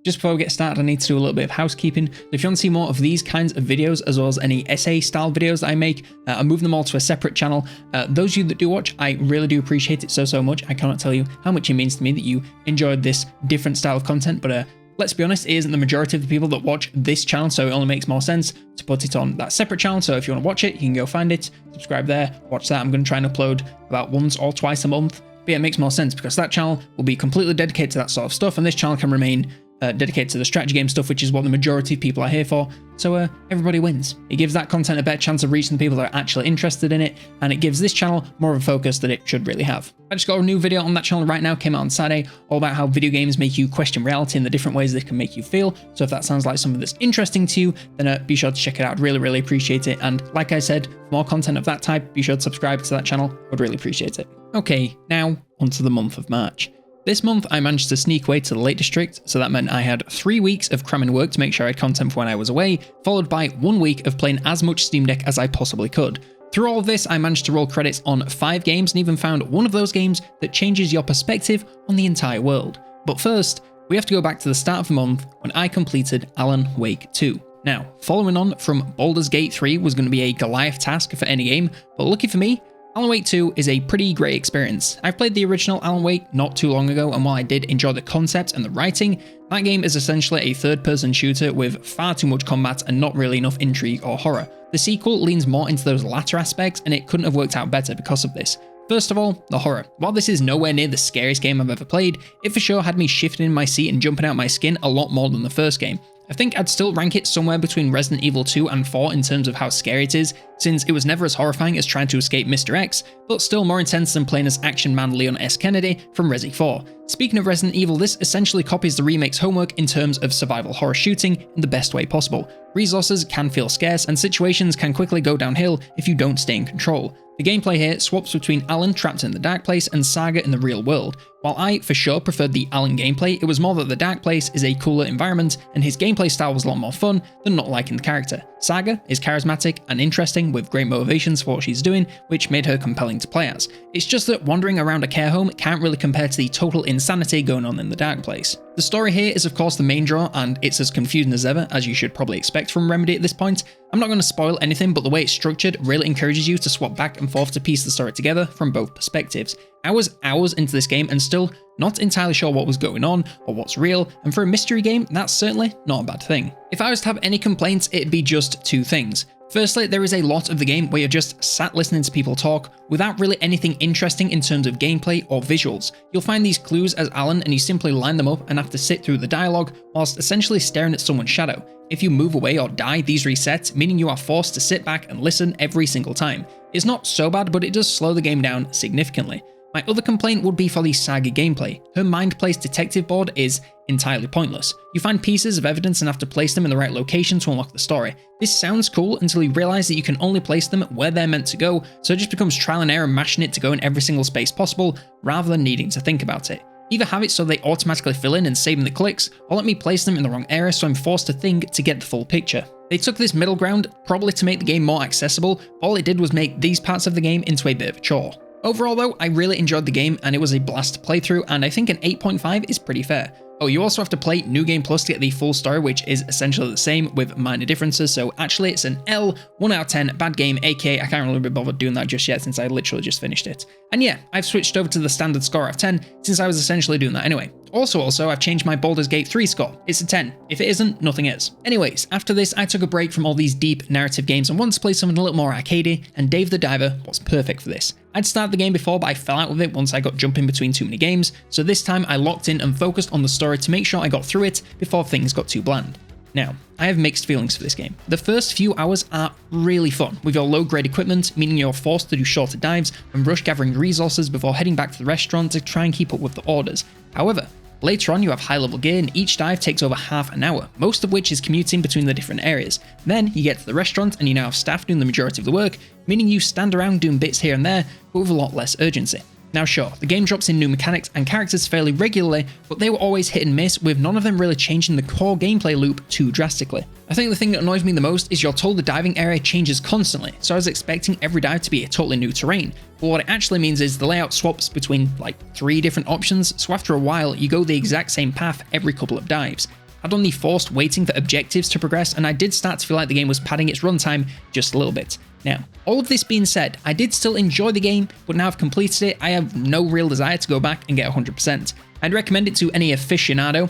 Just before we get started, I need to do a little bit of housekeeping. If you want to see more of these kinds of videos, as well as any essay style videos that I make, I'm moving them all to a separate channel. Those of you that do watch, I really do appreciate it so much. I cannot tell you how much it means to me that you enjoyed this different style of content, but let's be honest, it isn't the majority of the people that watch this channel, so it only makes more sense to put it on that separate channel. So if you want to watch it, you can go find it, subscribe there, watch that. I'm going to try and upload about once or twice a month. But yeah, it makes more sense because that channel will be completely dedicated to that sort of stuff, and this channel can remain dedicated to the strategy game stuff, which is what the majority of people are here for. So everybody wins. It gives that content a better chance of reaching the people that are actually interested in it, and it gives this channel more of a focus that it should really have. I just got a new video on that channel right now, came out on Saturday, all about how video games make you question reality and the different ways they can make you feel. So if that sounds like something that's interesting to you, then be sure to check it out. I'd really appreciate it. And like I said, for more content of that type, be sure to subscribe to that channel. I'd really appreciate it. Okay, now onto the month of March. This month, I managed to sneak away to the Lake District, so that meant I had 3 weeks of cramming work to make sure I had content for when I was away, followed by 1 week of playing as much Steam Deck as I possibly could. Through all of this, I managed to roll credits on 5 games and even found one of those games that changes your perspective on the entire world. But first, we have to go back to the start of the month when I completed Alan Wake 2. Now, following on from Baldur's Gate 3 was going to be a Goliath task for any game, but lucky for me, Alan Wake 2 is a pretty great experience. I've played the original Alan Wake not too long ago, and while I did enjoy the concept and the writing, that game is essentially a third-person shooter with far too much combat and not really enough intrigue or horror. The sequel leans more into those latter aspects, and it couldn't have worked out better because of this. First of all, the horror. While this is nowhere near the scariest game I've ever played, it for sure had me shifting in my seat and jumping out my skin a lot more than the first game. I think I'd still rank it somewhere between Resident Evil 2 and 4 in terms of how scary it is, since it was never as horrifying as trying to escape Mr. X, but still more intense than playing as Action Man Leon S. Kennedy from Resi 4. Speaking of Resident Evil, this essentially copies the remake's homework in terms of survival horror shooting in the best way possible. Resources can feel scarce, and situations can quickly go downhill if you don't stay in control. The gameplay here swaps between Alan trapped in the Dark Place and Saga in the real world. While I for sure preferred the Alan gameplay, it was more that the Dark Place is a cooler environment and his gameplay style was a lot more fun than not liking the character. Saga is charismatic and interesting with great motivations for what she's doing, which made her compelling to play as. It's just that wandering around a care home can't really compare to the total insanity going on in the Dark Place. The story here is of course the main draw, and it's as confusing as ever, as you should probably expect from Remedy at this point. I'm not going to spoil anything, but the way it's structured really encourages you to swap back and forth to piece the story together from both perspectives. I was hours into this game and still not entirely sure what was going on or what's real, and for a mystery game, that's certainly not a bad thing. If I was to have any complaints, it'd be just 2 things. Firstly, there is a lot of the game where you're just sat listening to people talk without really anything interesting in terms of gameplay or visuals. You'll find these clues as Alan and you simply line them up and have to sit through the dialogue whilst essentially staring at someone's shadow. If you move away or die, these reset, meaning you are forced to sit back and listen every single time. It's not so bad, but it does slow the game down significantly. My other complaint would be for the Saga gameplay. Her mind-placed detective board is entirely pointless. You find pieces of evidence and have to place them in the right location to unlock the story. This sounds cool until you realise that you can only place them where they're meant to go, so it just becomes trial and error mashing it to go in every single space possible, rather than needing to think about it. Either have it so they automatically fill in and saving the clicks, or let me place them in the wrong area so I'm forced to think to get the full picture. They took this middle ground probably to make the game more accessible, all it did was make these parts of the game into a bit of a chore. Overall though, I really enjoyed the game and it was a blast to play through, and I think an 8.5 is pretty fair. Oh, you also have to play New Game Plus to get the full story, which is essentially the same with minor differences, so actually it's an L, 1 out of 10, bad game, aka I can't really be bothered doing that just yet since I literally just finished it. And yeah, I've switched over to the standard score out of 10 since I was essentially doing that anyway. Also, I've changed my Baldur's Gate 3 score. It's a 10. If it isn't, nothing is. Anyways, after this, I took a break from all these deep narrative games and wanted to play something a little more arcadey, and Dave the Diver was perfect for this. I'd started the game before, but I fell out with it once I got jumping between too many games, so this time I locked in and focused on the story to make sure I got through it before things got too bland. Now, I have mixed feelings for this game. The first few hours are really fun, with your low-grade equipment, meaning you're forced to do shorter dives and rush gathering resources before heading back to the restaurant to try and keep up with the orders. However, later on you have high-level gear and each dive takes over half an hour, most of which is commuting between the different areas. Then you get to the restaurant and you now have staff doing the majority of the work, meaning you stand around doing bits here and there, but with a lot less urgency. Now sure, the game drops in new mechanics and characters fairly regularly, but they were always hit and miss, with none of them really changing the core gameplay loop too drastically. I think the thing that annoys me the most is you're told the diving area changes constantly, so I was expecting every dive to be a totally new terrain, but what it actually means is the layout swaps between like 3 different options, so after a while you go the exact same path every couple of dives. had on the forced waiting for objectives to progress, and I did start to feel like the game was padding its runtime just a little bit. Now, all of this being said, I did still enjoy the game, but now I've completed it, I have no real desire to go back and get 100%. I'd recommend it to any aficionado.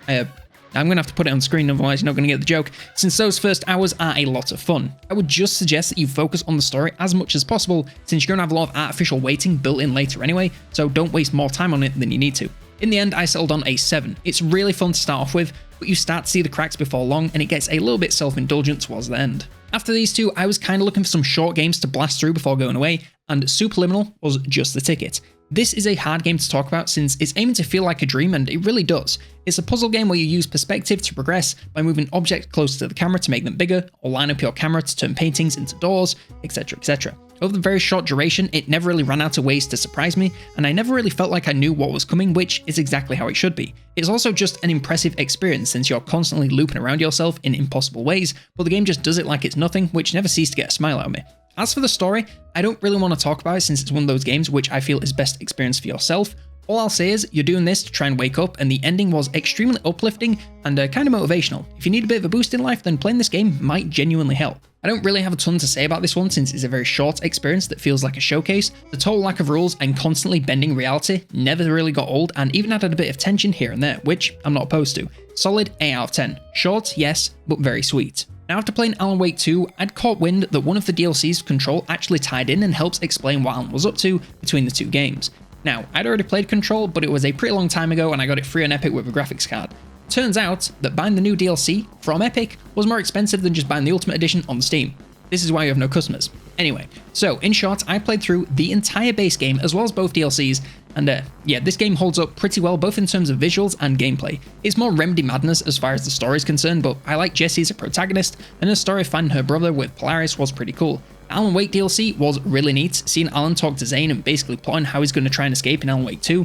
I'm going to have to put it on screen, otherwise you're not going to get the joke, since those first hours are a lot of fun. I would just suggest that you focus on the story as much as possible, since you're going to have a lot of artificial waiting built in later anyway, so don't waste more time on it than you need to. In the end, I settled on a 7. It's really fun to start off with, but you start to see the cracks before long, and it gets a little bit self-indulgent towards the end. After these two, I was kind of looking for some short games to blast through before going away, and Superliminal was just the ticket. This is a hard game to talk about since it's aiming to feel like a dream, and it really does. It's a puzzle game where you use perspective to progress by moving objects closer to the camera to make them bigger, or line up your camera to turn paintings into doors, etc, etc. Over the very short duration, it never really ran out of ways to surprise me, and I never really felt like I knew what was coming, which is exactly how it should be. It's also just an impressive experience since you're constantly looping around yourself in impossible ways, but the game just does it like it's nothing, which never ceased to get a smile out of me. As for the story, I don't really want to talk about it since it's one of those games which I feel is best experienced for yourself. All I'll say is, you're doing this to try and wake up, and the ending was extremely uplifting and kind of motivational. If you need a bit of a boost in life, then playing this game might genuinely help. I don't really have a ton to say about this one since it's a very short experience that feels like a showcase. The total lack of rules and constantly bending reality never really got old, and even added a bit of tension here and there, which I'm not opposed to. Solid 8 out of 10. Short, yes, but very sweet. Now, after playing Alan Wake 2, I'd caught wind that one of the DLC's Control actually tied in and helps explain what Alan was up to between the two games. Now, I'd already played Control, but it was a pretty long time ago and I got it free on Epic with a graphics card. Turns out that buying the new DLC from Epic was more expensive than just buying the Ultimate Edition on Steam. This is why you have no customers. Anyway, so in short, I played through the entire base game as well as both DLCs, and yeah, this game holds up pretty well both in terms of visuals and gameplay. It's more Remedy madness as far as the story is concerned, but I like Jessie as a protagonist, and her story of finding her brother with Polaris was pretty cool. Alan Wake DLC was really neat, seeing Alan talk to Zane and basically plotting how he's going to try and escape in Alan Wake 2,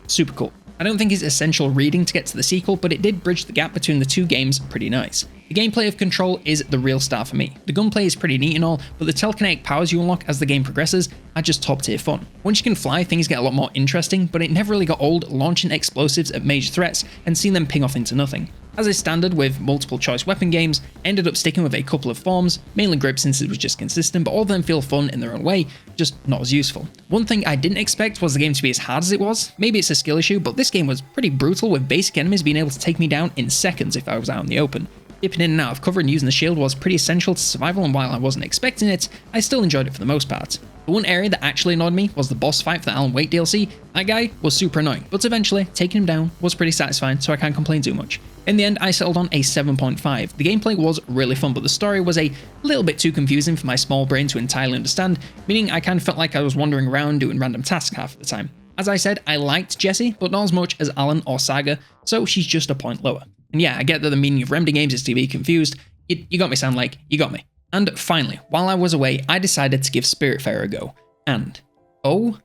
super cool. I don't think it's essential reading to get to the sequel, but it did bridge the gap between the two games pretty nice. The gameplay of Control is the real star for me. The gunplay is pretty neat and all, but the telekinetic powers you unlock as the game progresses are just top tier fun. Once you can fly, things get a lot more interesting, but it never really got old launching explosives at major threats and seeing them ping off into nothing. As is standard with multiple choice weapon games, I ended up sticking with a couple of forms, mainly grip since it was just consistent, but all of them feel fun in their own way, just not as useful. One thing I didn't expect was the game to be as hard as it was. Maybe it's a skill issue, but this game was pretty brutal with basic enemies being able to take me down in seconds if I was out in the open. Dipping in and out of cover and using the shield was pretty essential to survival, and while I wasn't expecting it, I still enjoyed it for the most part. The one area that actually annoyed me was the boss fight for the Alan Wake DLC. That guy was super annoying, but eventually taking him down was pretty satisfying, so I can't complain too much. In the end, I settled on a 7.5. The gameplay was really fun, but the story was a little bit too confusing for my small brain to entirely understand, meaning I kind of felt like I was wandering around doing random tasks half of the time. As I said, I liked Jessie, but not as much as Alan or Saga, so she's just a point lower. And yeah, I get that the meaning of Remedy games is to be confused. You got me, Sound Like, you got me. And finally, while I was away, I decided to give Spiritfarer a go. And oh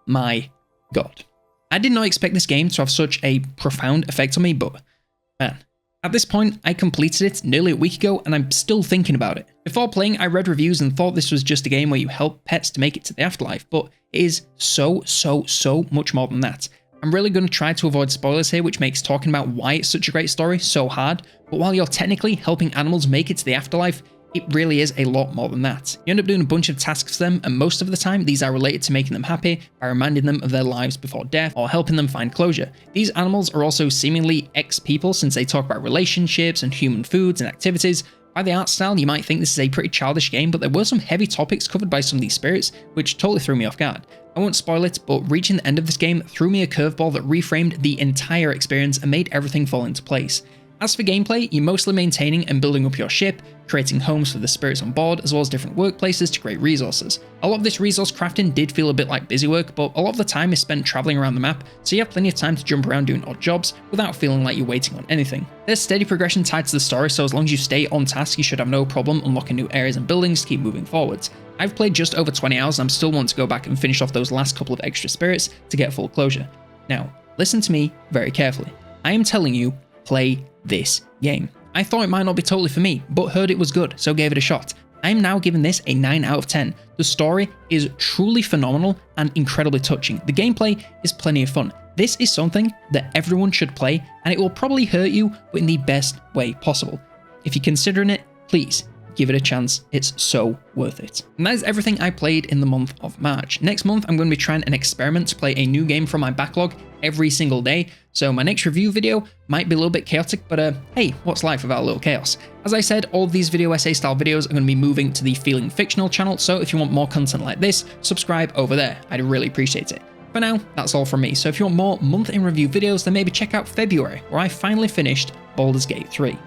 my god. I did not expect this game to have such a profound effect on me, but man. At this point, I completed it nearly a week ago and I'm still thinking about it. Before playing, I read reviews and thought this was just a game where you help pets to make it to the afterlife, but it is so much more than that. I'm really going to try to avoid spoilers here, which makes talking about why it's such a great story so hard, but while you're technically helping animals make it to the afterlife, it really is a lot more than that. You end up doing a bunch of tasks for them, and most of the time these are related to making them happy by reminding them of their lives before death or helping them find closure. These animals are also seemingly ex-people since they talk about relationships and human foods and activities. By the art style, you might think this is a pretty childish game, but there were some heavy topics covered by some of these spirits, which totally threw me off guard. I won't spoil it, but reaching the end of this game threw me a curveball that reframed the entire experience and made everything fall into place. As for gameplay, you're mostly maintaining and building up your ship, creating homes for the spirits on board, as well as different workplaces to create resources. A lot of this resource crafting did feel a bit like busy work, but a lot of the time is spent traveling around the map, so you have plenty of time to jump around doing odd jobs without feeling like you're waiting on anything. There's steady progression tied to the story, so as long as you stay on task, you should have no problem unlocking new areas and buildings to keep moving forwards. I've played just over 20 hours and I'm still want to go back and finish off those last couple of extra spirits to get full closure. Now, listen to me very carefully. I am telling you, play this game. I thought it might not be totally for me, but heard it was good, so gave it a shot. I am now giving this a 9 out of 10. The story is truly phenomenal and incredibly touching. The gameplay is plenty of fun. This is something that everyone should play, and it will probably hurt you, but in the best way possible. If you're considering it, please give it a chance. It's so worth it. And that is everything I played in the month of March. Next month, I'm going to be trying an experiment to play a new game from my backlog every single day. So my next review video might be a little bit chaotic, but hey, what's life without a little chaos? As I said, all of these video essay style videos are going to be moving to the Feeling Fictional channel. So if you want more content like this, subscribe over there. I'd really appreciate it. For now, that's all from me. So if you want more month in review videos, then maybe check out February, where I finally finished Baldur's Gate 3.